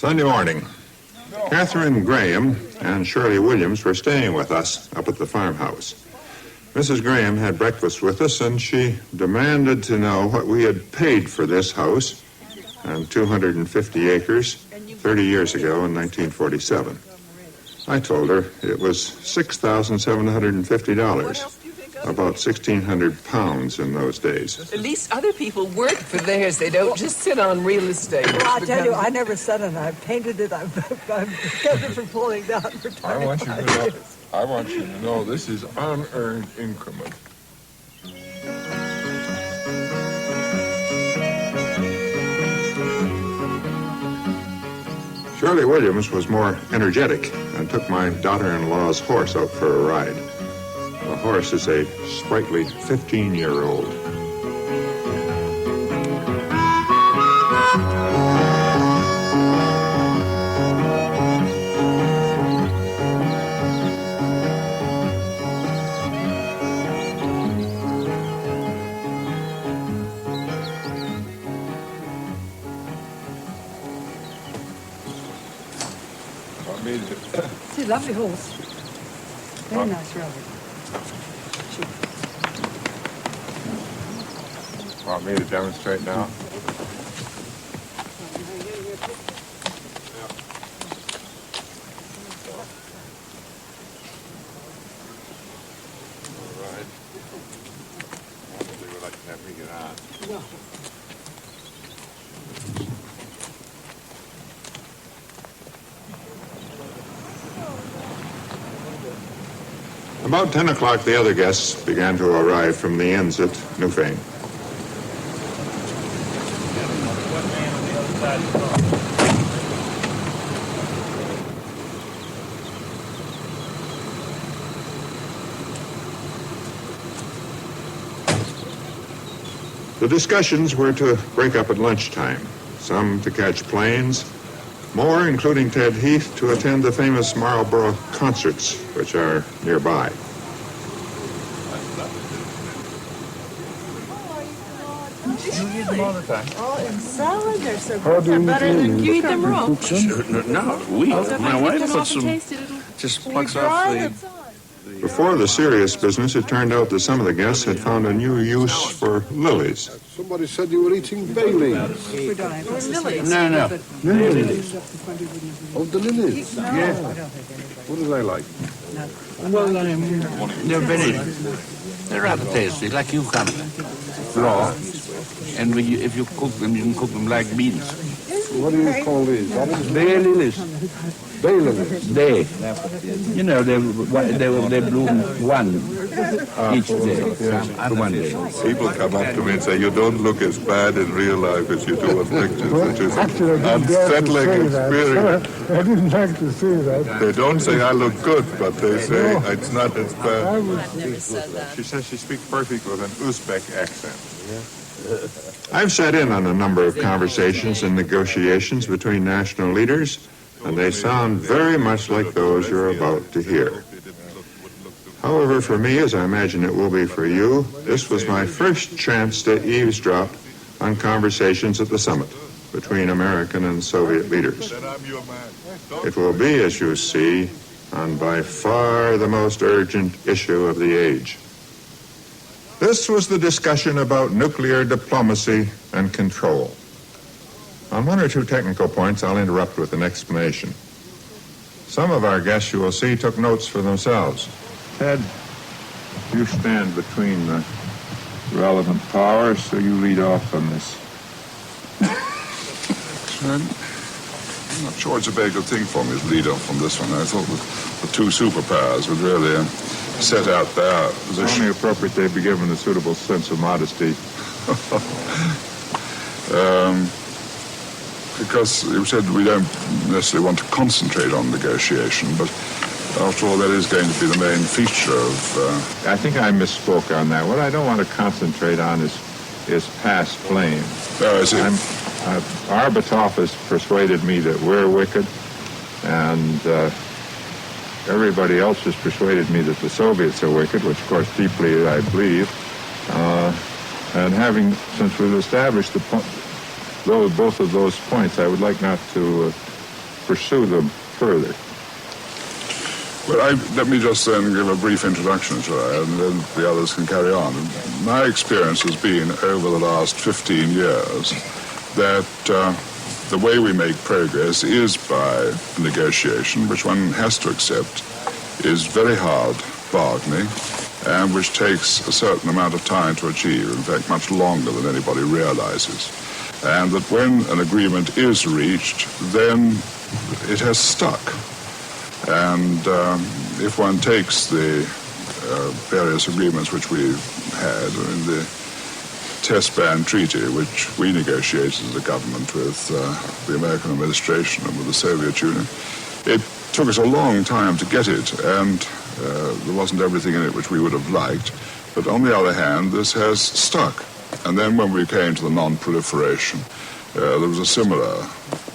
Sunday morning. Catherine Graham and Shirley Williams were staying with us up at the farmhouse. Mrs. Graham had breakfast with us, and she demanded to know what we had paid for this house and 250 acres 30 years ago in 1947. I told her it was $6,750. About 1,600 pounds in those days. At least other people work for theirs. They don't just sit on real estate. Well, I tell you, I never said it. I've painted it. I've kept it from pulling down for 25 years. I want you to know this is unearned increment. Shirley Williams was more energetic and took my daughter-in-law's horse out for a ride. The horse is a sprightly 15-year-old. It's a lovely horse. Very nice, Ralf. Want me to demonstrate now? All right. Probably would like to have me get on. About 10 o'clock, the other guests began to arrive from the inns at Newfane. The discussions were to break up at lunchtime, some to catch planes, more, including Ted Heath, to attend the famous Marlborough concerts, which are nearby. You eat them all the time. Oh, in salad, they're so good. They're better than You eat them raw? No, my wife puts some, just plucks off the... Before the serious business, it turned out that some of the guests had found a new use for lilies. Somebody said you were eating bay leaves. lilies. No. Lilies. Oh, the lilies? Yeah. What do they like? Well, they're very... They're rather tasty, like cucumber. Raw. And if you cook them, you can cook them like beans. What do you call these? Bay lilies. Bay lilies. They. You know, they bloom one each day. One day. People come up to me and say, you don't look as bad in real life as you do on pictures, which is an unsettling experience. I didn't like to say that. They don't say I look good, but they say it's not as bad. Never said that. She says she speaks perfect with an Uzbek accent. I've sat in on a number of conversations and negotiations between national leaders, and they sound very much like those you're about to hear. However, for me, as I imagine it will be for you, this was my first chance to eavesdrop on conversations at the summit between American and Soviet leaders. It will be, as you see, on by far the most urgent issue of the age. This was the discussion about nuclear diplomacy and control. On one or two technical points, I'll interrupt with an explanation. Some of our guests, you will see, took notes for themselves. Ted, you stand between the relevant powers, so you lead off on this. I'm not sure it's a very good thing for me to lead off on this one. I thought the two superpowers would really set out their position. It's only appropriate they be given a suitable sense of modesty. Because you said we don't necessarily want to concentrate on negotiation, but after all, that is going to be the main feature of... I think I misspoke on that. What I don't want to concentrate on is past blame. Arbatov has persuaded me that we're wicked, and everybody else has persuaded me that the Soviets are wicked, which of course deeply I believe. And since we've established both of those points, I would like not to pursue them further? Well, let me just then give a brief introduction to it, and then the others can carry on. My experience has been over the last 15 years that the way we make progress is by negotiation, which one has to accept is very hard bargaining, and which takes a certain amount of time to achieve, in fact, much longer than anybody realizes. And that when an agreement is reached, then it has stuck. And if one takes the various agreements which we've had, in the Test Ban Treaty, which we negotiated as a government with the American administration and with the Soviet Union, it took us a long time to get it, and there wasn't everything in it which we would have liked. But on the other hand, this has stuck. And then when we came to the non-proliferation, there was a similar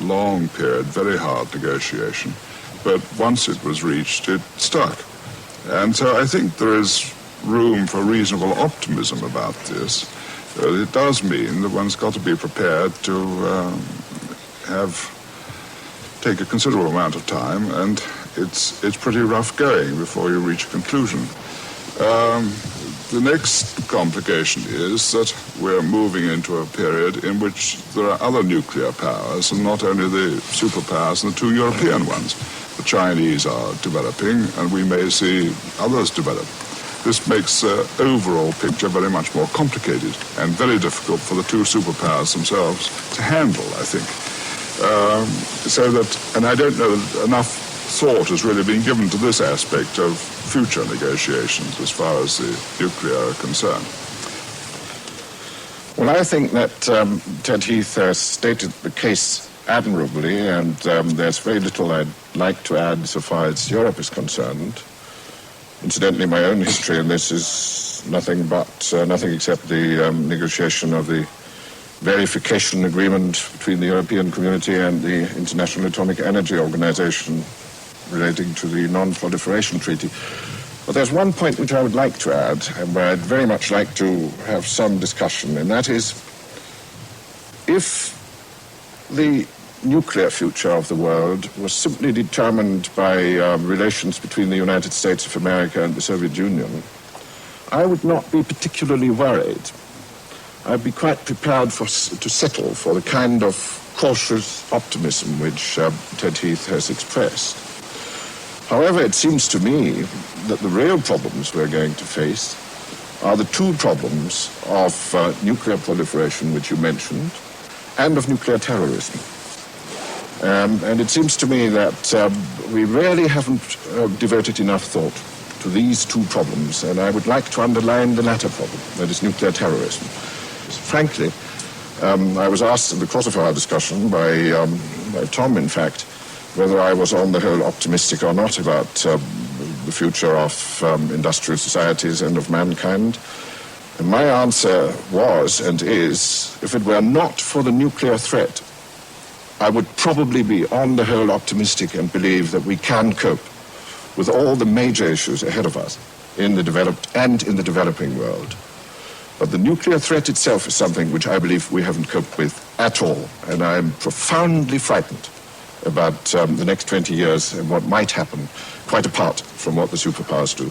long period, very hard negotiation. But once it was reached, it stuck. And so I think there is room for reasonable optimism about this. It does mean that one's got to be prepared to take a considerable amount of time, and it's pretty rough going before you reach a conclusion. The next complication is that we're moving into a period in which there are other nuclear powers, and not only the superpowers and the two European ones. The Chinese are developing, and we may see others develop. This makes the overall picture very much more complicated and very difficult for the two superpowers themselves to handle, I think. And I don't know that enough thought has really been given to this aspect of future negotiations as far as the nuclear are concerned. Well, I think that Ted Heath has stated the case admirably, and there's very little I'd like to add so far as Europe is concerned. Incidentally, my own history in this is nothing except the negotiation of the verification agreement between the European Community and the International Atomic Energy Organization relating to the Non-Proliferation Treaty. But there's one point which I would like to add, and where I'd very much like to have some discussion, and that is, if the nuclear future of the world was simply determined by relations between the United States of America and the Soviet Union, I would not be particularly worried. I'd be quite prepared to settle for the kind of cautious optimism which Ted Heath has expressed. However, it seems to me that the real problems we're going to face are the two problems of nuclear proliferation, which you mentioned, and of nuclear terrorism. And it seems to me that we really haven't devoted enough thought to these two problems, and I would like to underline the latter problem, that is nuclear terrorism. Frankly, I was asked in the course of our discussion by Tom, in fact, whether I was on the whole optimistic or not about the future of industrial societies and of mankind. And my answer was and is, if it were not for the nuclear threat, I would probably be on the whole optimistic and believe that we can cope with all the major issues ahead of us in the developed and in the developing world. But the nuclear threat itself is something which I believe we haven't coped with at all. And I'm profoundly frightened about the next 20 years and what might happen, quite apart from what the superpowers do.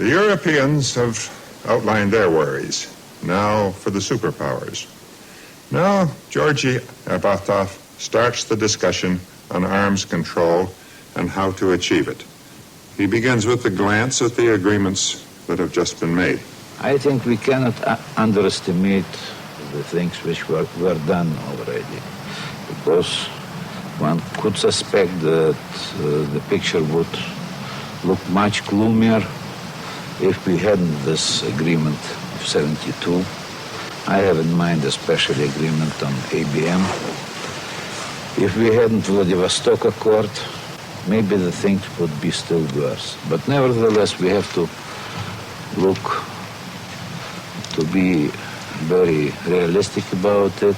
The Europeans have outlined their worries. Now for the superpowers. Now, Georgy Abatov starts the discussion on arms control and how to achieve it. He begins with a glance at the agreements that have just been made. I think we cannot underestimate the things which were done already, because one could suspect that the picture would look much gloomier if we hadn't this agreement of 72. I have in mind a special agreement on ABM. If we hadn't Vladivostok Accord, maybe the things would be still worse. But nevertheless, we have to look to be very realistic about it.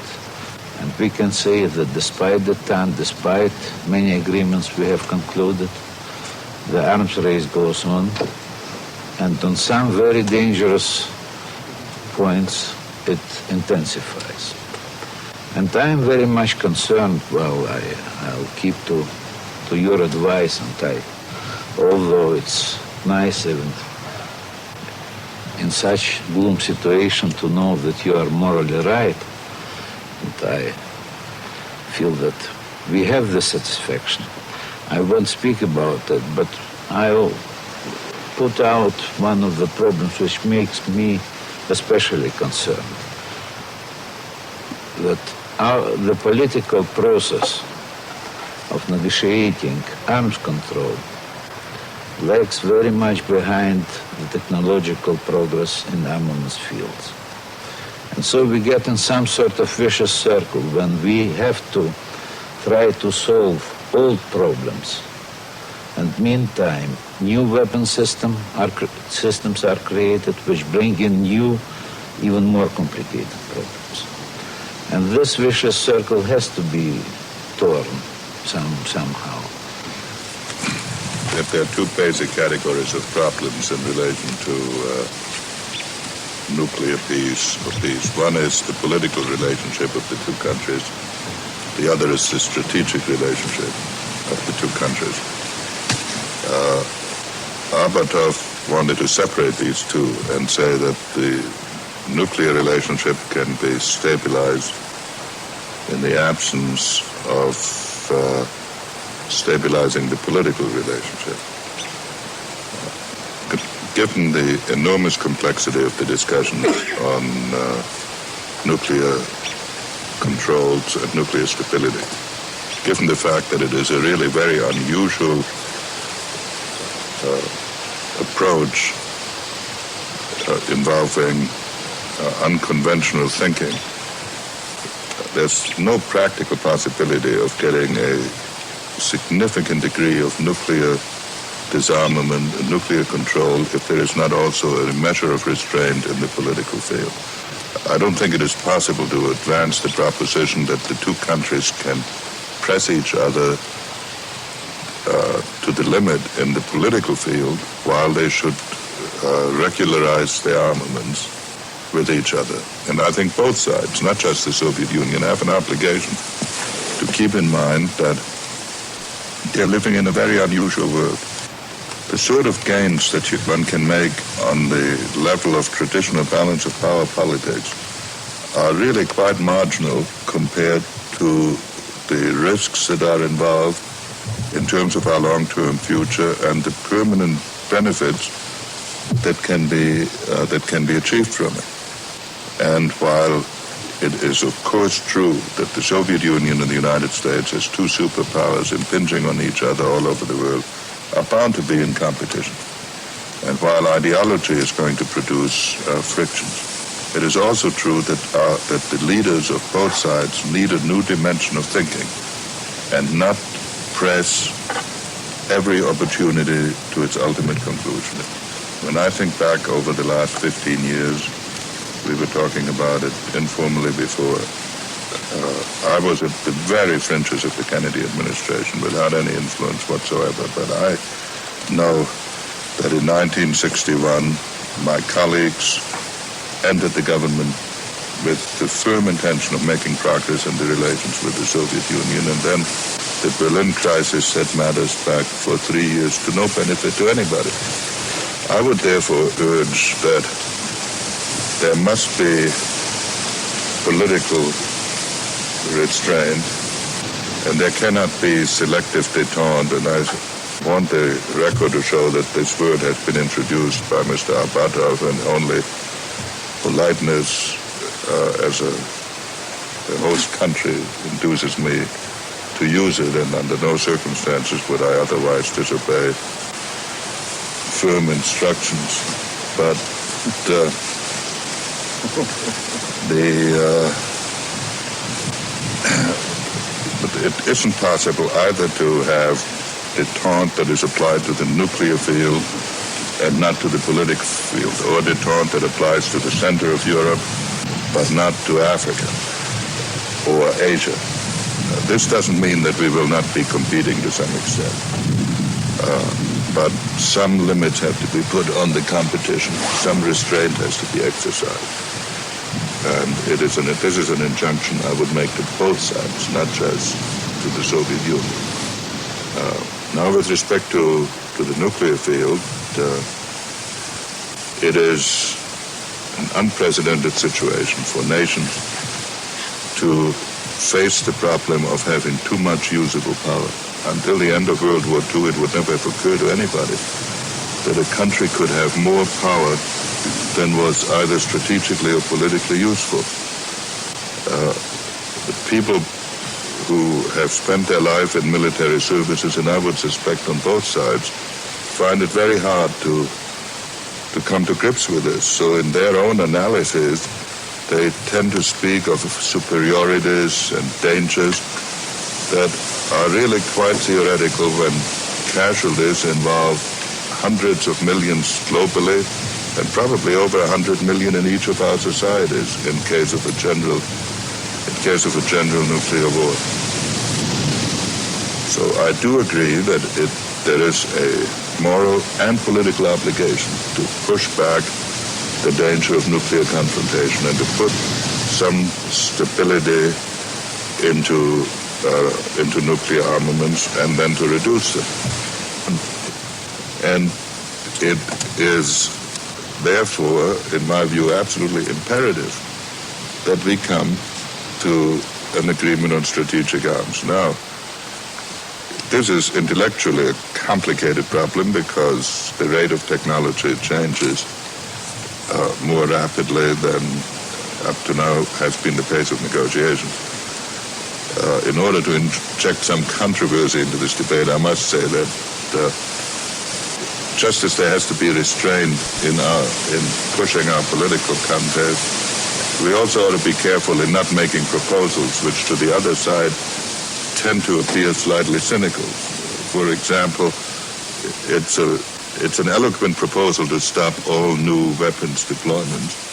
And we can say that despite the time, despite many agreements we have concluded, the arms race goes on. And on some very dangerous points, it intensifies. And I am very much concerned, well, I'll keep to your advice, and although it's nice even in such gloom situation to know that you are morally right, and I feel that we have the satisfaction. I won't speak about it, but I'll put out one of the problems which makes me especially concerned. That the political process of negotiating arms control lags very much behind the technological progress in armaments fields. And so we get in some sort of vicious circle when we have to try to solve old problems. And meantime, new weapon systems are created which bring in new, even more complicated problems. And this vicious circle has to be torn somehow. If there are two basic categories of problems in relation to nuclear peace or peace. One is the political relationship of the two countries. The other is the strategic relationship of the two countries. Arbatov wanted to separate these two and say that the nuclear relationship can be stabilized in the absence of stabilizing the political relationship. Given the enormous complexity of the discussion on nuclear controls and nuclear stability, given the fact that it is a really very unusual approach involving unconventional thinking, there's no practical possibility of getting a significant degree of nuclear disarmament and nuclear control if there is not also a measure of restraint in the political field. I don't think it is possible to advance the proposition that the two countries can press each other to the limit in the political field while they should regularize their armaments with each other. And I think both sides, not just the Soviet Union, have an obligation to keep in mind that they're living in a very unusual world. The sort of gains that one can make on the level of traditional balance of power politics are really quite marginal compared to the risks that are involved in terms of our long-term future and the permanent benefits that can be achieved from it. And while it is of course true that the Soviet Union and the United States, as two superpowers impinging on each other all over the world, are bound to be in competition. And while ideology is going to produce frictions, it is also true that the leaders of both sides need a new dimension of thinking and not press every opportunity to its ultimate conclusion. When I think back over the last 15 years, we were talking about it informally before. I was at the very fringes of the Kennedy administration without any influence whatsoever, but I know that in 1961, my colleagues entered the government with the firm intention of making progress in the relations with the Soviet Union, and then the Berlin crisis set matters back for 3 years to no benefit to anybody. I would therefore urge that there must be political restraint, and there cannot be selective détente, and I want the record to show that this word has been introduced by Mr. Arbatov, and only politeness as a host country induces me to use it, and under no circumstances would I otherwise disobey firm instructions. But but it isn't possible either to have détente that is applied to the nuclear field and not to the political field, or détente that applies to the center of Europe but not to Africa or Asia. This doesn't mean that we will not be competing to some extent, but some limits have to be put on the competition. Some restraint has to be exercised. And this is an injunction I would make to both sides, not just to the Soviet Union. Now, with respect to the nuclear field, it is an unprecedented situation for nations to face the problem of having too much usable power. Until the end of World War II, it would never have occurred to anybody that a country could have more power than was either strategically or politically useful. The people who have spent their life in military services, and I would suspect on both sides, find it very hard to come to grips with this. So in their own analysis, they tend to speak of superiorities and dangers that are really quite theoretical when casualties involve hundreds of millions globally and probably over 100 million in each of our societies in case of a general nuclear war. So I do agree that there is a moral and political obligation to push back the danger of nuclear confrontation and to put some stability into nuclear armaments and then to reduce them. And it is therefore, in my view, absolutely imperative that we come to an agreement on strategic arms. Now, this is intellectually a complicated problem because the rate of technology changes more rapidly than up to now has been the pace of negotiation. In order to inject some controversy into this debate, I must say that just as there has to be restraint in pushing our political contest, we also ought to be careful in not making proposals which to the other side tend to appear slightly cynical. For example, it's an eloquent proposal to stop all new weapons deployments.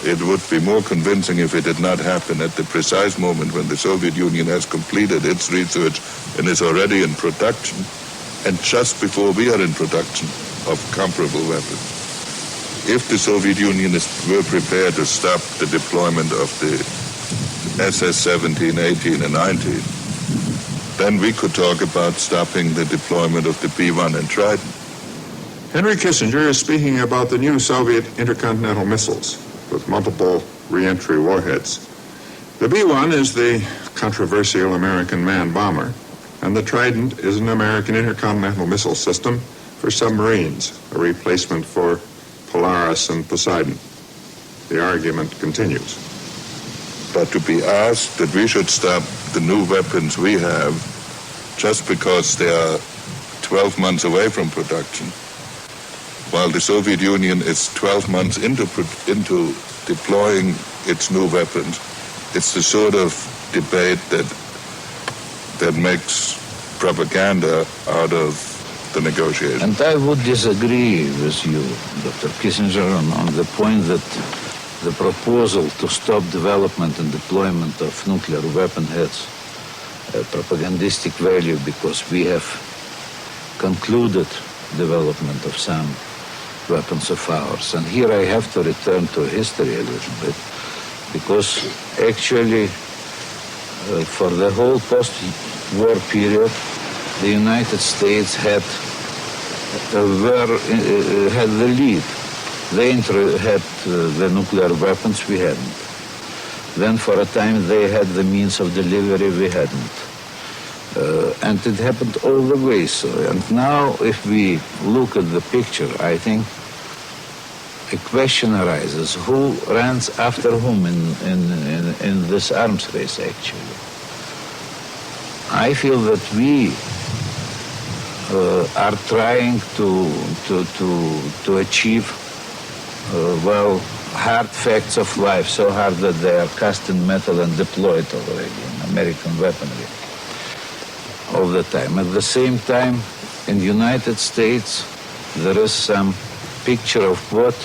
It would be more convincing if it did not happen at the precise moment when the Soviet Union has completed its research and is already in production, and just before we are in production of comparable weapons. If the Soviet Union were prepared to stop the deployment of the SS-17, 18, and 19, then we could talk about stopping the deployment of the B-1 and Trident. Henry Kissinger is speaking about the new Soviet intercontinental missiles with multiple reentry warheads. The B-1 is the controversial American man bomber, and the Trident is an American intercontinental missile system for submarines, a replacement for Polaris and Poseidon. The argument continues. But to be asked that we should stop the new weapons we have just because they are 12 months away from production, while the Soviet Union is 12 months into deploying its new weapons, it's the sort of debate that makes propaganda out of the negotiation. And I would disagree with you, Dr. Kissinger, on the point that the proposal to stop development and deployment of nuclear weapon has a propagandistic value because we have concluded development of some weapons of ours. And here I have to return to history a little bit because actually for the whole post-war period, the United States had the lead. They had the nuclear weapons, we hadn't. Then for a time they had the means of delivery, we hadn't. And it happened all the way. So, and now if we look at the picture, I think a question arises, who runs after whom in this arms race actually? I feel that we are trying to achieve hard facts of life, so hard that they are cast in metal and deployed already in American weaponry all the time. At the same time, in the United States, there is some picture of what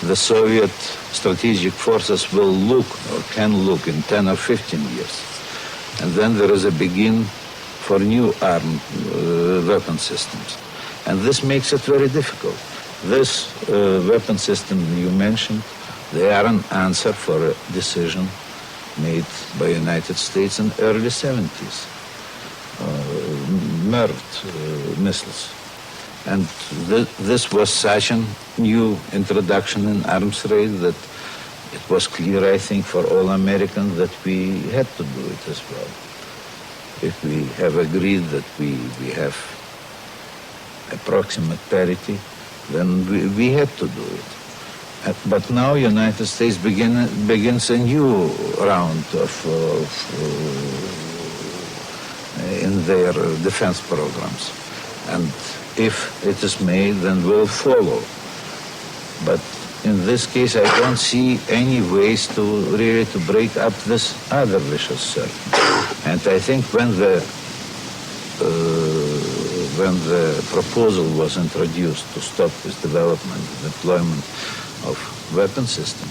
the Soviet strategic forces will look or can look in 10 or 15 years. And then there is a begin for new armed weapon systems. And this makes it very difficult. This weapon system you mentioned They are an answer for a decision made by the United States in early 70s, MIRV missiles. And this was such a new introduction in arms race that it was clear, I think, for all Americans that we had to do it as well. If we have agreed that we have approximate parity, then we had to do it. But now United States begins a new round in their defense programs. And if it is made, then we'll follow. But in this case, I don't see any ways to really to break up this other vicious circle. And I think when the proposal was introduced to stop this development, deployment of weapon system,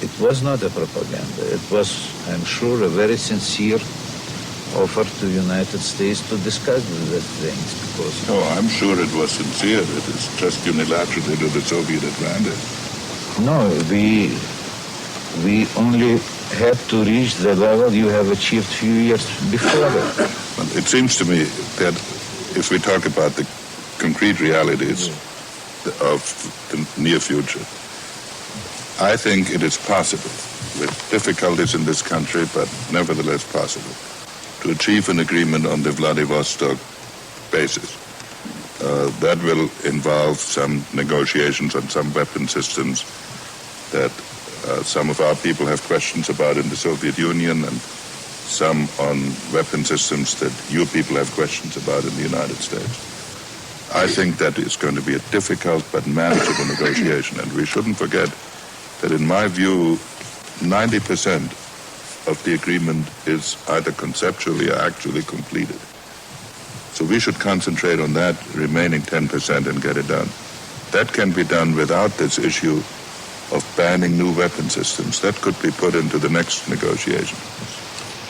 it was not a propaganda. It was, I'm sure, a very sincere offer to the United States to discuss these things. Because I'm sure it was sincere. It is just unilaterally to the Soviet advantage. no, we only had to reach the level you have achieved a few years before it. Well, it seems to me that if we talk about the concrete realities of the near future, I think it is possible, with difficulties in this country, but nevertheless possible, to achieve an agreement on the Vladivostok basis. That will involve some negotiations on some weapon systems that some of our people have questions about in the Soviet Union, and some on weapon systems that your people have questions about in the United States. I think that is going to be a difficult but manageable negotiation, and we shouldn't forget that, in my view, 90% of the agreement is either conceptually or actually completed. So we should concentrate on that remaining 10% and get it done. That can be done without this issue of banning new weapon systems. That could be put into the next negotiation.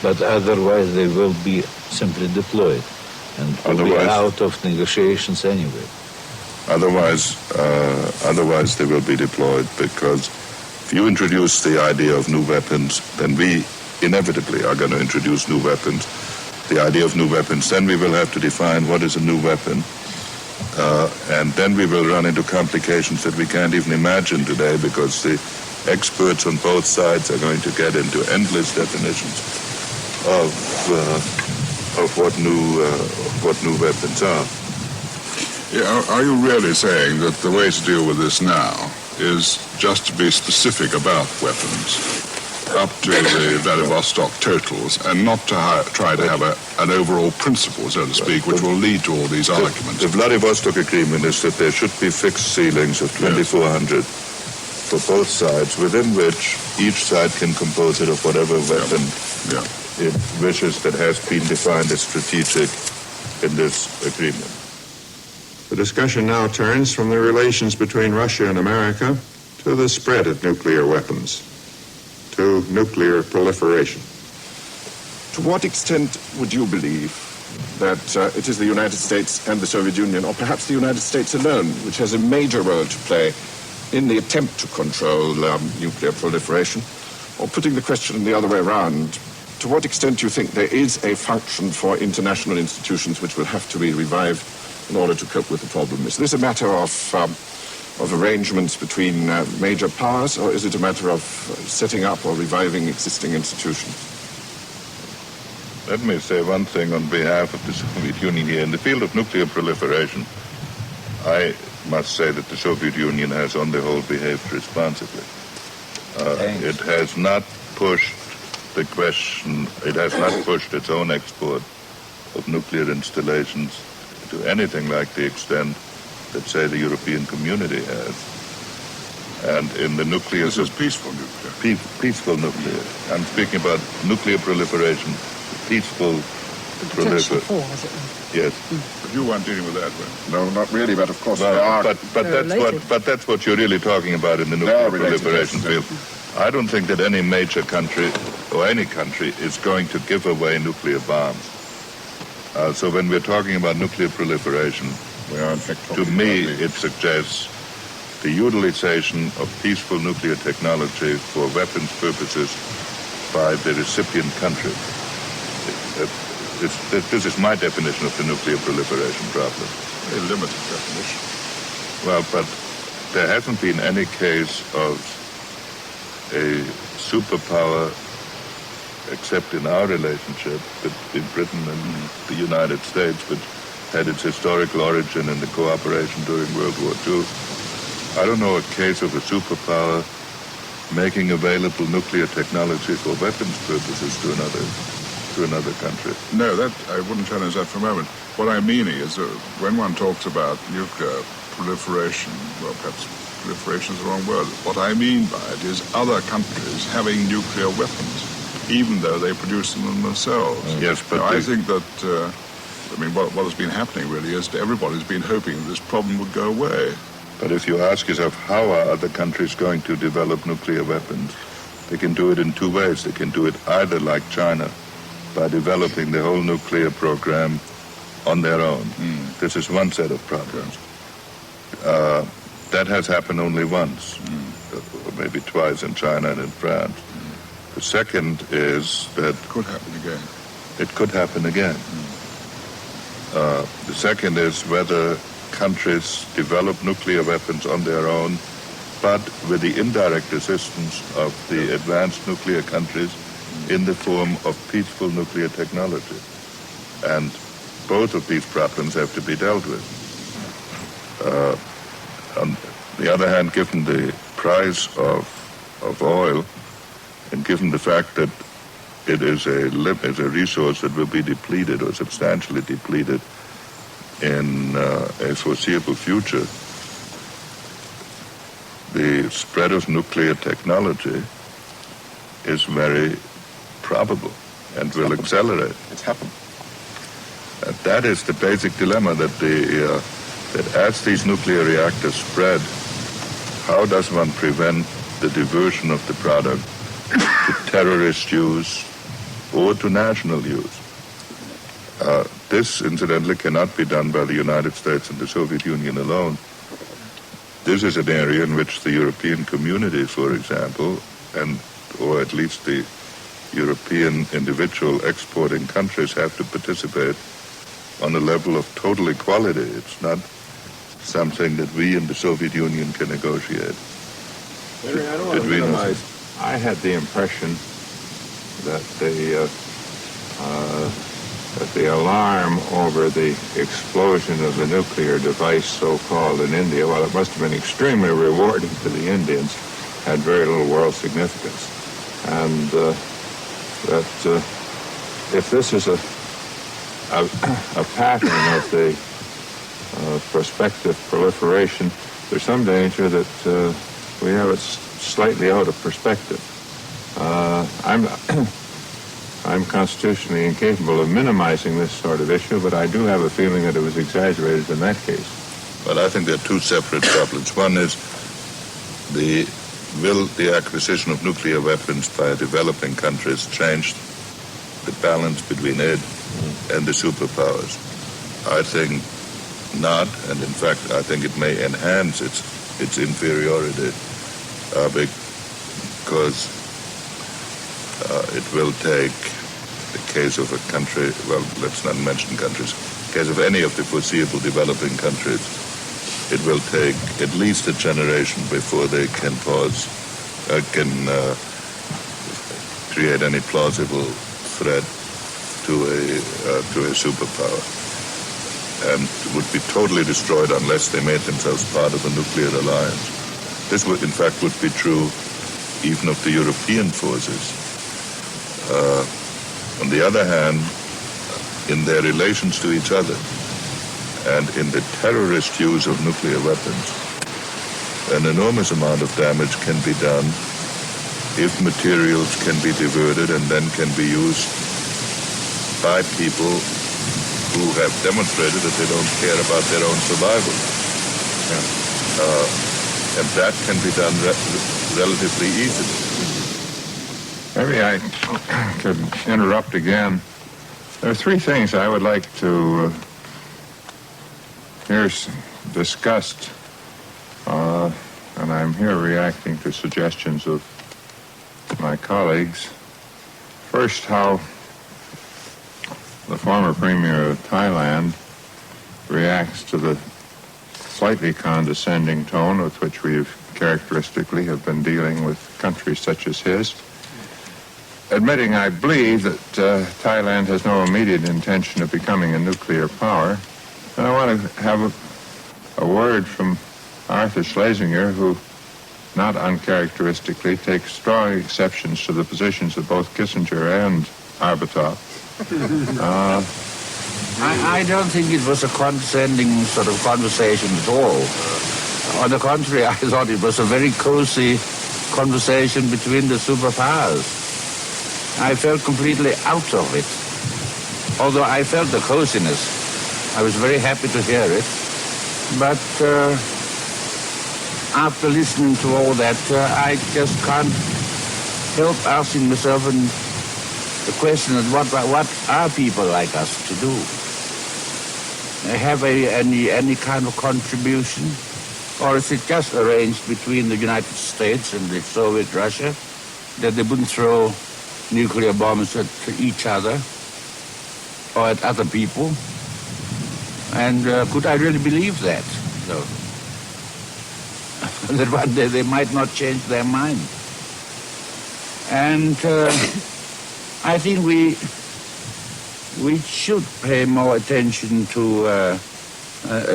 But otherwise they will be simply deployed and will be out of negotiations anyway. Otherwise they will be deployed, because if you introduce the idea of new weapons, then we inevitably are going to introduce new weapons. The idea of new weapons, then we will have to define what is a new weapon. And then we will run into complications that we can't even imagine today, because the experts on both sides are going to get into endless definitions of what new weapons are. Yeah, are you really saying that the way to deal with this now is just to be specific about weapons up to the Vladivostok totals, and not to try to have an overall principle, so to speak, which will lead to all these arguments? The Vladivostok agreement is that there should be fixed ceilings of 2,400 for both sides, within which each side can compose it of whatever weapon it wishes that has been defined as strategic in this agreement. The discussion now turns from the relations between Russia and America to the spread of nuclear weapons, to nuclear proliferation. To what extent would you believe that it is the United States and the Soviet Union, or perhaps the United States alone, which has a major role to play in the attempt to control nuclear proliferation? Or putting the question the other way around, to what extent do you think there is a function for international institutions which will have to be revived in order to cope with the problem? Is this a matter of arrangements between major powers, or is it a matter of setting up or reviving existing institutions? Let me say one thing on behalf of the Soviet Union here. In the field of nuclear proliferation, I must say that the Soviet Union has on the whole behaved responsibly. It has not pushed the question, it has not pushed its own export of nuclear installations to anything like the extent that, say, the European community has. And in the nuclear... This is peaceful nuclear. Peaceful nuclear. I'm speaking about nuclear proliferation, peaceful proliferation. Yes. But you weren't dealing with that, right? No, not really, but of course Well, they are. but that's what you're really talking about in the nuclear proliferation field. I don't think that any major country or any country is going to give away nuclear bombs. So when we're talking about nuclear proliferation, we are in fact to me it suggests the utilization of peaceful nuclear technology for weapons purposes by the recipient country. This is my definition of the nuclear proliferation problem. A limited definition. Well, but there hasn't been any case of a superpower, except in our relationship between Britain and the United States, which had its historical origin in the cooperation during World War II. I don't know a case of a superpower making available nuclear technology for weapons purposes to another country. No, that I wouldn't challenge that for a moment. What I'm meaning is that when one talks about nuclear proliferation, well, perhaps proliferation is the wrong word. What I mean by it is other countries having nuclear weapons, even though they produce them themselves. Yes, but I think that, what has been happening really is that everybody's been hoping this problem would go away. But if you ask yourself, how are other countries going to develop nuclear weapons? They can do it in two ways. They can do it either like China, by developing the whole nuclear program on their own. This is one set of problems. That has happened only once, or maybe twice in China and in France. The second is that... It could happen again. It could happen again. The second is whether countries develop nuclear weapons on their own, but with the indirect assistance of the advanced nuclear countries in the form of peaceful nuclear technology. And both of these problems have to be dealt with. On the other hand, given the price of oil, and given the fact that it is a resource that will be depleted or substantially depleted in a foreseeable future, the spread of nuclear technology is very probable and will accelerate. It's happened. And that is the basic dilemma, that that as these nuclear reactors spread, how does one prevent the diversion of the product to terrorist use or to national use? This, incidentally, cannot be done by the United States and the Soviet Union alone. This is an area in which the European community, for example, or at least the European individual exporting countries have to participate on a level of total equality. It's not something that we in the Soviet Union can negotiate. Larry, I don't want to minimize. I had the impression that the alarm over the explosion of the nuclear device, so-called, in India, while it must have been extremely rewarding to the Indians, had very little world significance. And that if this is a pattern of the prospective proliferation, there's some danger that we have it slightly out of perspective. I'm constitutionally incapable of minimizing this sort of issue, but I do have a feeling that it was exaggerated in that case. Well, I think there are two separate problems. One is will the acquisition of nuclear weapons by developing countries change the balance between it and the superpowers? I think not, and in fact, I think it may enhance its inferiority because it will take the case of a country, well, let's not mention countries, the case of any of the foreseeable developing countries, it will take at least a generation before they can create any plausible threat to a superpower, and would be totally destroyed unless they made themselves part of a nuclear alliance. This would, in fact, would be true even of the European forces. On the other hand, in their relations to each other and in the terrorist use of nuclear weapons, an enormous amount of damage can be done if materials can be diverted and then can be used by people who have demonstrated that they don't care about their own survival. And that can be done relatively easily. Maybe I could interrupt again. There are three things I would like to hear discussed and I'm here reacting to suggestions of my colleagues. First, how the former Premier of Thailand reacts to the slightly condescending tone with which we have characteristically have been dealing with countries such as his. Admitting, I believe, that Thailand has no immediate intention of becoming a nuclear power. And I want to have a word from Arthur Schlesinger, who, not uncharacteristically, takes strong exceptions to the positions of both Kissinger and Arbatov. I don't think it was a condescending sort of conversation at all. On the contrary, I thought it was a very cozy conversation between the superpowers. I felt completely out of it. Although I felt the coziness, I was very happy to hear it. But after listening to all that, I just can't help asking myself the question of what are people like us to do? Have any kind of contribution? Or is it just arranged between the United States and the Soviet Russia that they wouldn't throw nuclear bombs at each other or at other people? And could I really believe that, though? That one day they might not change their mind. And I think we should pay more attention to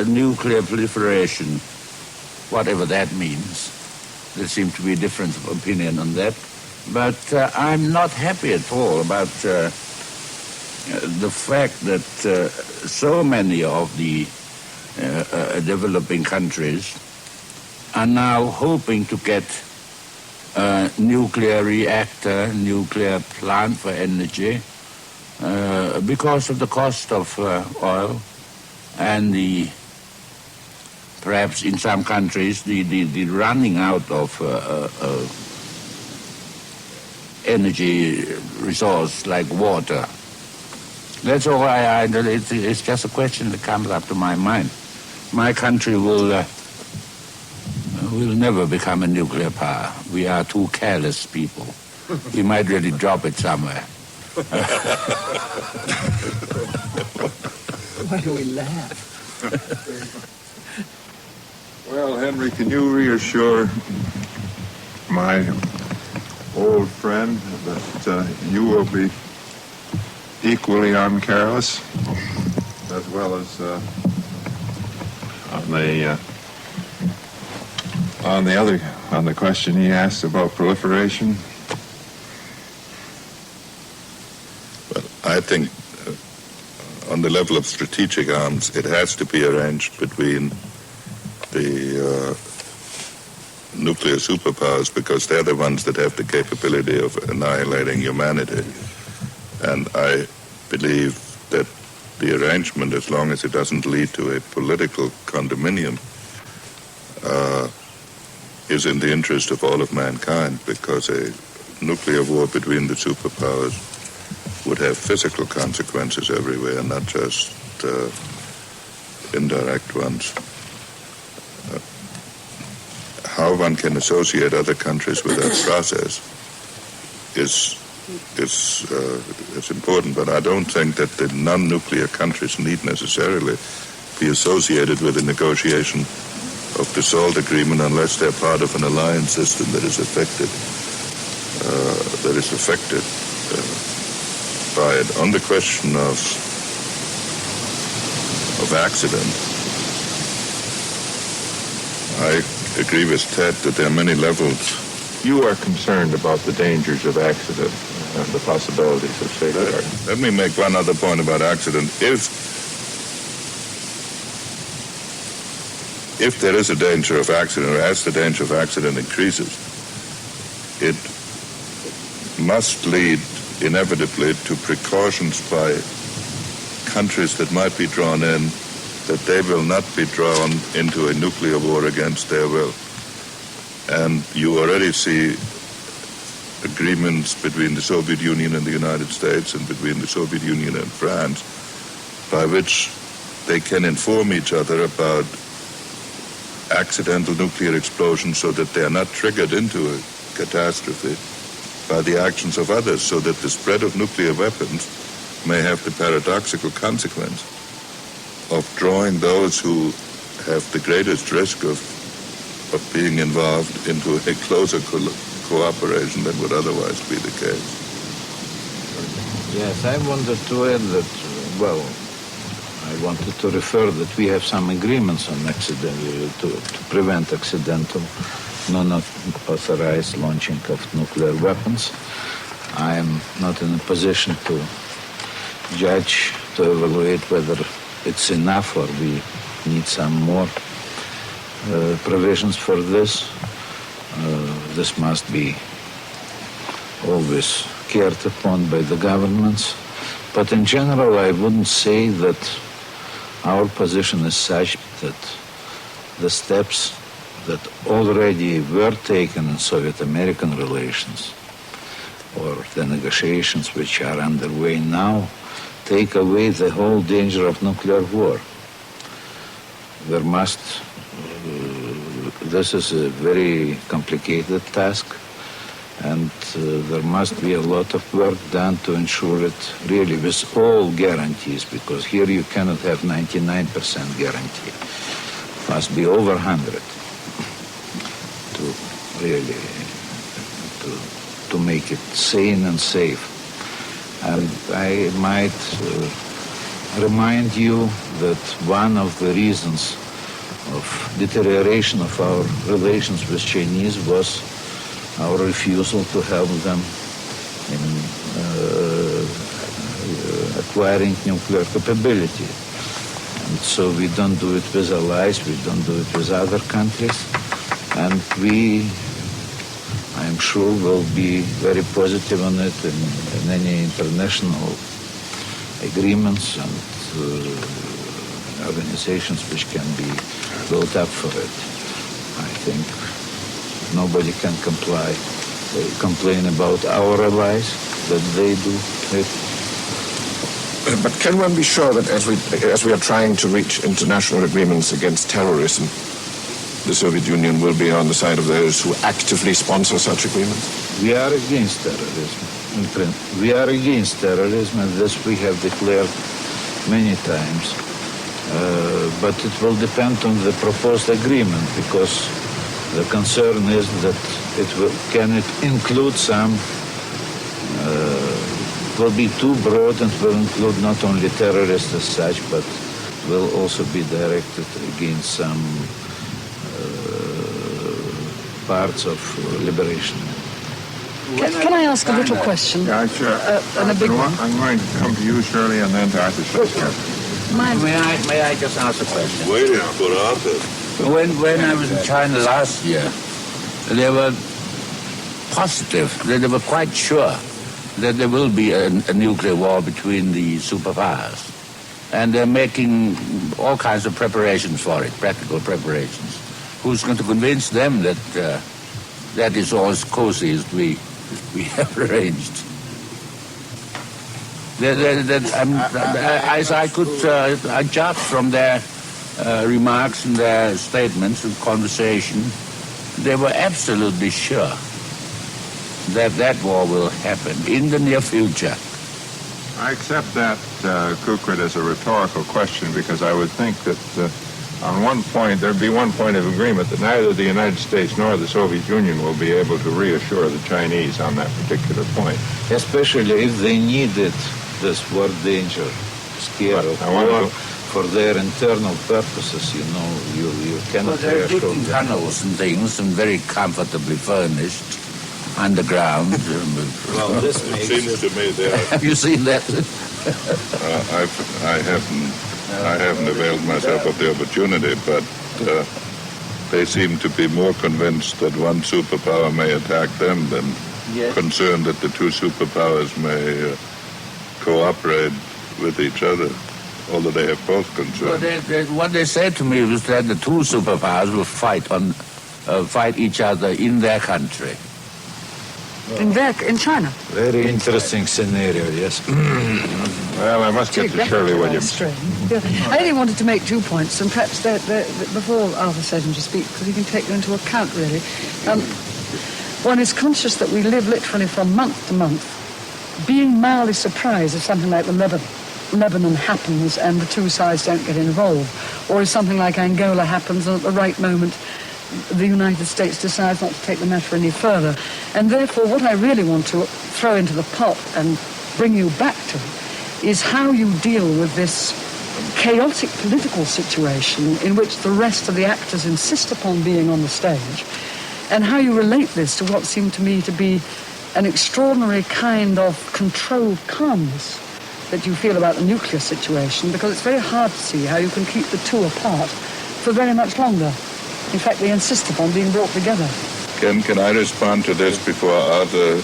nuclear proliferation, whatever that means. There seems to be a difference of opinion on that. But I'm not happy at all about the fact that so many of the developing countries are now hoping to get a nuclear reactor, nuclear plant for energy, because of the cost of oil and perhaps in some countries the running out of energy resource like water. That's all it's just a question that comes up to my mind. My country will never become a nuclear power. We are too careless people. We might really drop it somewhere. Why do we laugh? Well, Henry, can you reassure my old friend that you will be equally uncareless, as well as on the question he asked about proliferation? Well, I think on the level of strategic arms, it has to be arranged between the nuclear superpowers, because they're the ones that have the capability of annihilating humanity. And I believe that the arrangement, as long as it doesn't lead to a political condominium, is in the interest of all of mankind, because a nuclear war between the superpowers would have physical consequences everywhere, not just indirect ones. How one can associate other countries with that process is important, but I don't think that the non-nuclear countries need necessarily be associated with the negotiation of the SALT agreement unless they're part of an alliance system that is affected by it. On the question of accident, I agree with Ted that there are many levels. You are concerned about the dangers of accident and the possibilities of safeguard. Let me make one other point about accident. If there is a danger of accident, or as the danger of accident increases, it must lead inevitably to precautions by countries that might be drawn in, that they will not be drawn into a nuclear war against their will. And you already see agreements between the Soviet Union and the United States, and between the Soviet Union and France, by which they can inform each other about accidental nuclear explosions so that they are not triggered into a catastrophe by the actions of others, so that the spread of nuclear weapons may have the paradoxical consequence of drawing those who have the greatest risk of being involved into a closer cooperation than would otherwise be the case. Yes, I wanted to add that, well, I wanted to refer that we have some agreements on to prevent accidental, non-authorized launching of nuclear weapons. I am not in a position to judge, to evaluate whether it's enough or we need some more provisions for this. This must be always cared upon by the governments. But in general, I wouldn't say that our position is such that the steps that already were taken in Soviet-American relations or the negotiations which are underway now take away the whole danger of nuclear war. There must, this is a very complicated task, and there must be a lot of work done to ensure it really with all guarantees, because here you cannot have 99% guarantee. It must be over 100 to really to make it sane and safe. And I might remind you that one of the reasons of deterioration of our relations with Chinese was our refusal to help them in acquiring nuclear capability. And so we don't do it with allies, we don't do it with other countries, and we, I'm sure, will be very positive on it in any international agreements and organizations which can be built up for it. I think nobody can complain about our allies, that they do it. But can one be sure that as we are trying to reach international agreements against terrorism, the Soviet Union will be on the side of those who actively sponsor such agreements? We are against terrorism. We are against terrorism, and this we have declared many times. But it will depend on the proposed agreement, because the concern is that can it include some, will be too broad and will include not only terrorists as such, but will also be directed against some parts of liberation. Can I ask a little question? Yeah, sure. And a big one. I'm going to come to you, Shirley, and then to Arthur Schlitzker. May I just ask a question? Waiting for Arthur. When I was in China last year, they were positive, they were quite sure that there will be a nuclear war between the superpowers. And they're making all kinds of preparations for it, practical preparations. Who's going to convince them that that is all as cozy as we have arranged? As I could judge from their remarks and their statements and conversation, they were absolutely sure that that war will happen in the near future. I accept that, Kukrit, as a rhetorical question, because I would think that on one point, there'd be one point of agreement that neither the United States nor the Soviet Union will be able to reassure the Chinese on that particular point. Especially if they needed this word danger, scare of war for their internal purposes, you cannot they're reassure digging them. tunnels and things and very comfortably furnished underground. Well, this It makes seems to me they are. Have you seen that? I haven't availed myself of the opportunity, but they seem to be more convinced that one superpower may attack them than concerned that the two superpowers may cooperate with each other, although they have both concerns. Well, what they said to me was that the two superpowers will fight each other in their country. in China. Very interesting scenario, yes. Well, I must get to Shirley Williams. I only wanted to make 2 points, and perhaps before Arthur Seddon to speak, because he can take them into account, really. One is conscious that we live literally from month to month, being mildly surprised if something like the Lebanon happens and the two sides don't get involved, or if something like Angola happens and at the right moment the United States decides not to take the matter any further. And therefore what I really want to throw into the pot and bring you back to is how you deal with this chaotic political situation in which the rest of the actors insist upon being on the stage, and how you relate this to what seemed to me to be an extraordinary kind of controlled calmness that you feel about the nuclear situation, because it's very hard to see how you can keep the two apart for very much longer. In fact, they insist upon being brought together. Can I respond to this before Arthur?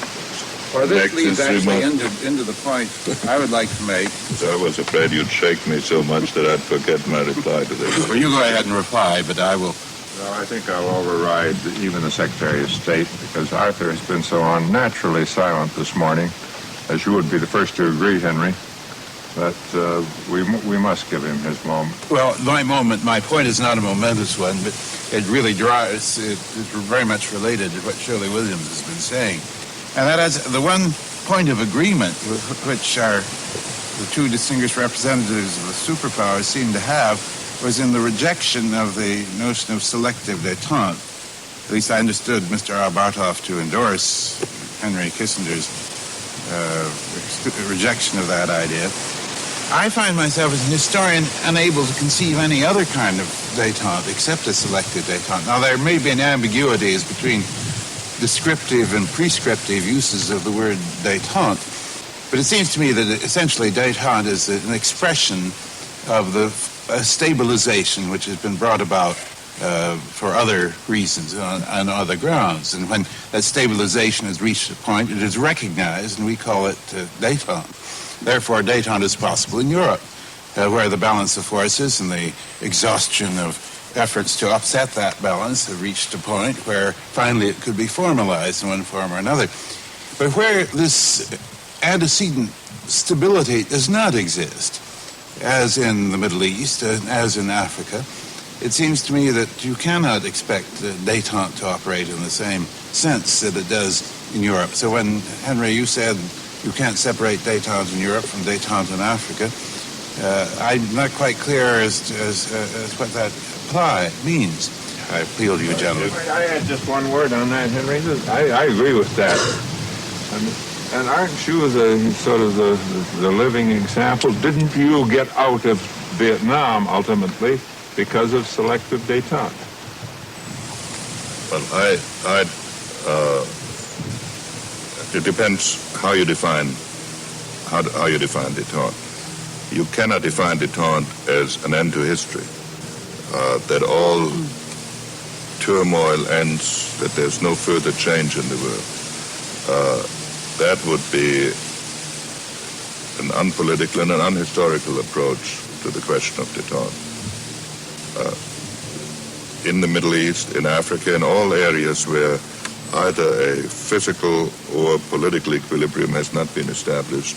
Well, this leads actually remark? into the point I would like to make. I was afraid you'd shake me so much that I'd forget my reply to this. Well, you go ahead and reply, but I will. Well, I think I'll override even the Secretary of State, because Arthur has been so unnaturally silent this morning, as you would be the first to agree, Henry, that we must give him his moment. Well, my point is not a momentous one, but it really it's very much related to what Shirley Williams has been saying. And that is the one point of agreement which the two distinguished representatives of the superpowers seem to have was in the rejection of the notion of selective détente. At least I understood Mr. Arbatov to endorse Henry Kissinger's rejection of that idea. I find myself as an historian unable to conceive any other kind of détente except a selective détente. Now, there may be an ambiguities between descriptive and prescriptive uses of the word détente, but it seems to me that essentially détente is an expression of the stabilization which has been brought about for other reasons on other grounds. And when that stabilization has reached a point, it is recognized, and we call it détente. Therefore, détente is possible in Europe, where the balance of forces and the exhaustion of efforts to upset that balance have reached a point where finally it could be formalized in one form or another. But where this antecedent stability does not exist, as in the Middle East, as in Africa, it seems to me that you cannot expect détente to operate in the same sense that it does in Europe. So when, Henry, you said you can't separate détente in Europe from détente in Africa, I'm not quite clear as what that means. I appeal to you, gentlemen. I had just one word on that, Henry. I agree with that. And aren't you the living example? Didn't you get out of Vietnam ultimately because of selective détente? Well, it depends how you define détente. You cannot define détente as an end to history, that all turmoil ends, that there's no further change in the world. That would be an unpolitical and an unhistorical approach to the question of détente. In the Middle East, in Africa, in all areas where either a physical or political equilibrium has not been established,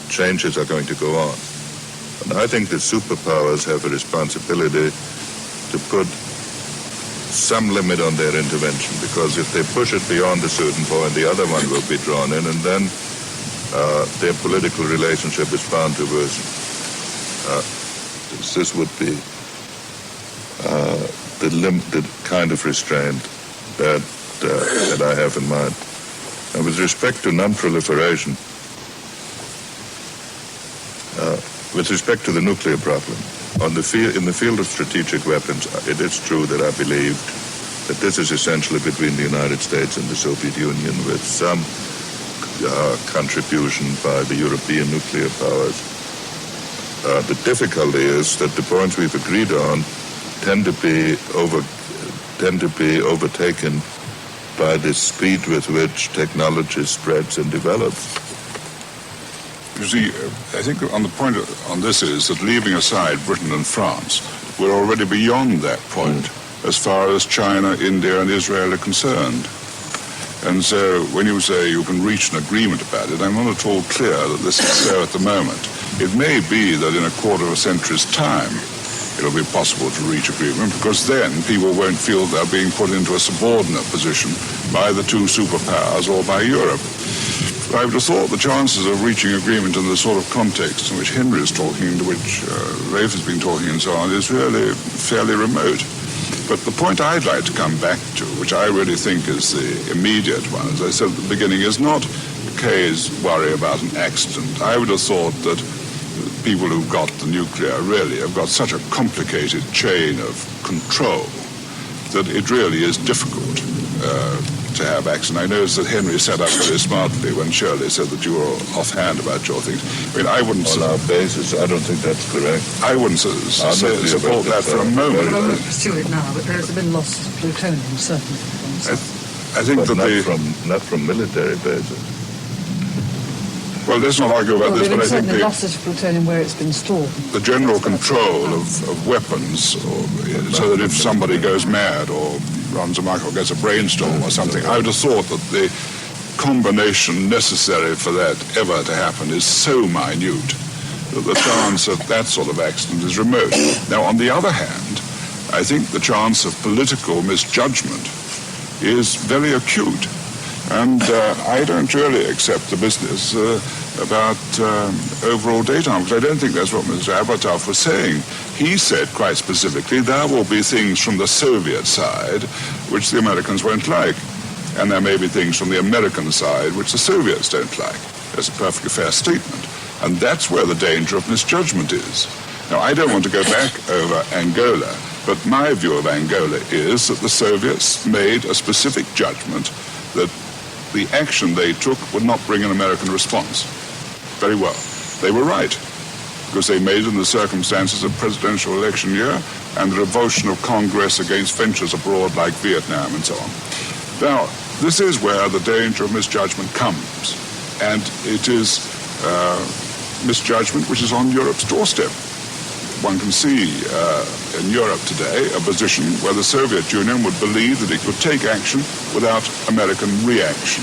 changes are going to go on. And I think the superpowers have a responsibility to put some limit on their intervention, because if they push it beyond a certain point, the other one will be drawn in, and then their political relationship is bound to worsen. This would be the kind of restraint that I have in mind. And with respect to non-proliferation, with respect to the nuclear problem, in the field of strategic weapons, it is true that I believe that this is essentially between the United States and the Soviet Union, with some contribution by the European nuclear powers. The difficulty is that the points we've agreed on tend to be overtaken by the speed with which technology spreads and develops. You see, I think on the point on this is that, leaving aside Britain and France, we're already beyond that point as far as China, India, and Israel are concerned. And so when you say you can reach an agreement about it, I'm not at all clear that this is so at the moment. It may be that in a quarter of a century's time it'll be possible to reach agreement, because then people won't feel they're being put into a subordinate position by the two superpowers or by Europe. I would have thought the chances of reaching agreement in the sort of context in which Henry is talking, to which Ralf has been talking and so on, is really fairly remote. But the point I'd like to come back to, which I really think is the immediate one, as I said at the beginning, is not Kay's worry about an accident. I would have thought that people who've got the nuclear really have got such a complicated chain of control that it really is difficult to have accident. I noticed that Henry set up very smartly when Shirley said that you were offhand about your things. I mean, I wouldn't... On our basis, I don't think that's correct. I wouldn't support that for a moment. I won't pursue it now, but there's been loss of plutonium, certainly. I think but that not from military bases. Well, let's not argue about this, but I think losses of plutonium where it's been stored. the general control of weapons, so that if somebody goes mad or runs amok or gets a brainstorm or something, I would have thought that the combination necessary for that ever to happen is so minute that the chance of that sort of accident is remote. Now, on the other hand, I think the chance of political misjudgment is very acute. And I don't really accept the business about overall data harm, because I don't think that's what Mr. Abatov was saying. He said quite specifically there will be things from the Soviet side which the Americans won't like, and there may be things from the American side which the Soviets don't like. That's a perfectly fair statement. And that's where the danger of misjudgment is. Now, I don't want to go back over Angola, but my view of Angola is that the Soviets made a specific judgment that the action they took would not bring an American response. Very well. They were right, because they made it in the circumstances of presidential election year and the revulsion of Congress against ventures abroad like Vietnam and so on. Now, this is where the danger of misjudgment comes, and it is misjudgment which is on Europe's doorstep. One can see in Europe today a position where the Soviet Union would believe that it could take action without American reaction.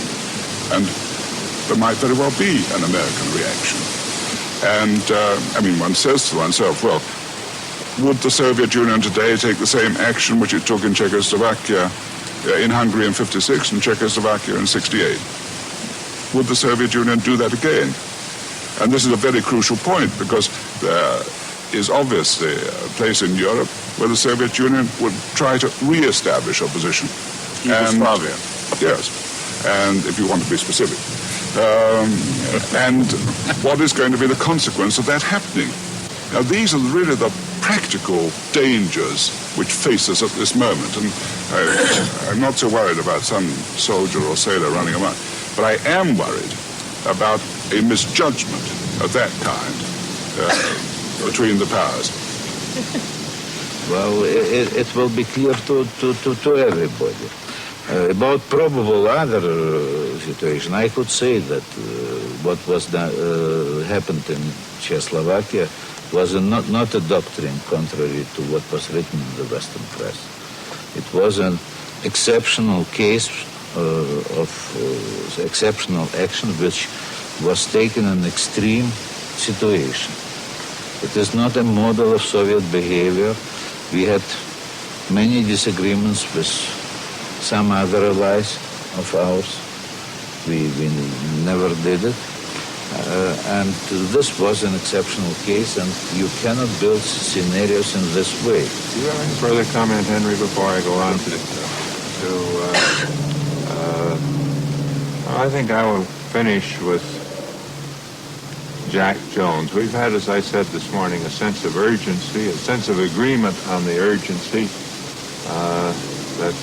And there might very well be an American reaction. And, one says to oneself, well, would the Soviet Union today take the same action which it took in Czechoslovakia, in Hungary in 56 and Czechoslovakia in 68? Would the Soviet Union do that again? And this is a very crucial point, because is obviously a place in Europe where the Soviet Union would try to re-establish a position. Yugoslavia. Yes, and if you want to be specific. And what is going to be the consequence of that happening? Now, these are really the practical dangers which face us at this moment. And I'm not so worried about some soldier or sailor running amok, but I am worried about a misjudgment of that kind between the powers. Well, it will be clear to everybody. About probable other situation, I could say that what was happened in Czechoslovakia was not a doctrine contrary to what was written in the Western press. It was an exceptional case of exceptional action which was taken in extreme situation. It is not a model of Soviet behavior. We had many disagreements with some other allies of ours. We never did it. And this was an exceptional case, and you cannot build scenarios in this way. Do you have any further comment, Henry, before I go on I think I will finish with Jack Jones. We've had, as I said this morning, a sense of urgency, a sense of agreement on the urgency that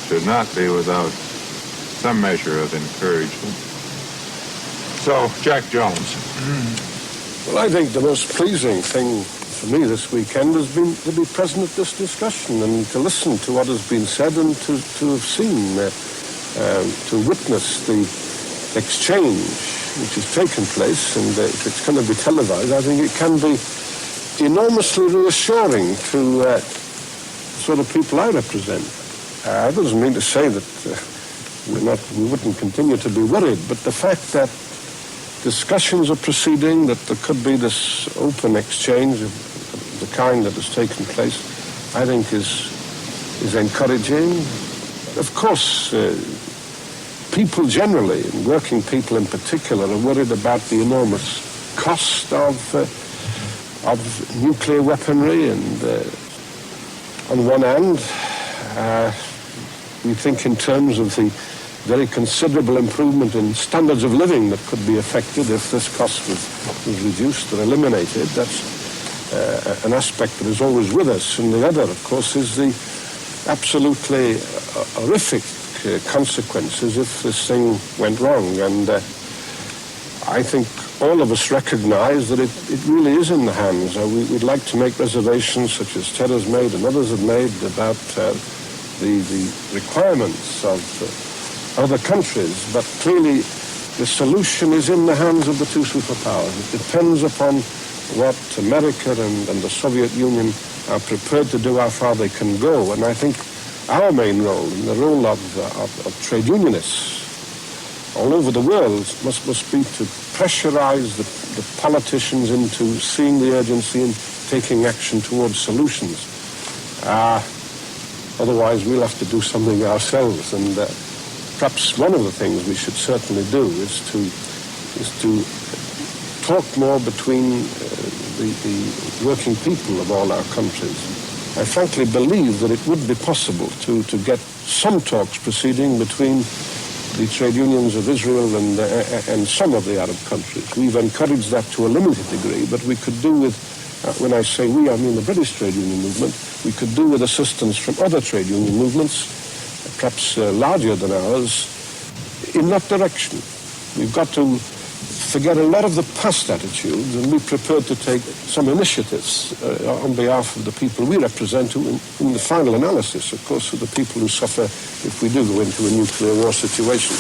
should not be without some measure of encouragement. So, Jack Jones. Well, I think the most pleasing thing for me this weekend has been to be present at this discussion and to listen to what has been said and to have seen, to witness the exchange which has taken place, and if it's going to be televised, I think it can be enormously reassuring to the sort of people I represent. That doesn't mean to say that we wouldn't continue to be worried. But the fact that discussions are proceeding, that there could be this open exchange of the kind that has taken place, I think is encouraging. Of course, people generally, and working people in particular, are worried about the enormous cost of nuclear weaponry, and on one hand, we think in terms of the very considerable improvement in standards of living that could be affected if this cost was reduced or eliminated. That's an aspect that is always with us. And the other, of course, is the absolutely horrific consequences if this thing went wrong. And I think all of us recognize that it really is in the hands. We'd like to make reservations, such as Ted has made and others have made, about the requirements of other countries, but clearly the solution is in the hands of the two superpowers. It depends upon what America and the Soviet Union are prepared to do, how far they can go. And I think our main role, and the role of trade unionists all over the world, must be to pressurize the politicians into seeing the urgency and taking action towards solutions. Otherwise, we'll have to do something ourselves. And perhaps one of the things we should certainly do is to talk more between the working people of all our countries. I frankly believe that it would be possible to get some talks proceeding between the trade unions of Israel and some of the Arab countries. We've encouraged that to a limited degree, but we could do with, when I say we, I mean the British trade union movement, we could do with assistance from other trade union movements, perhaps larger than ours, in that direction. We've got to forget a lot of the past attitudes and be prepared to take some initiatives on behalf of the people we represent, who in the final analysis, of course, are the people who suffer if we do go into a nuclear war situation.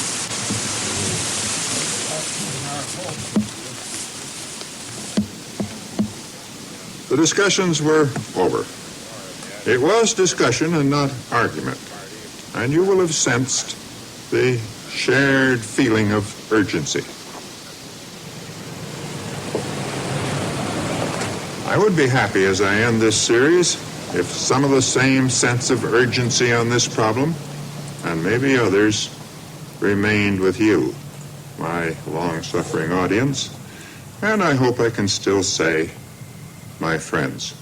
The discussions were over. It was discussion and not argument. And you will have sensed the shared feeling of urgency. I would be happy as I end this series if some of the same sense of urgency on this problem, and maybe others, remained with you, my long-suffering audience, and I hope I can still say, my friends.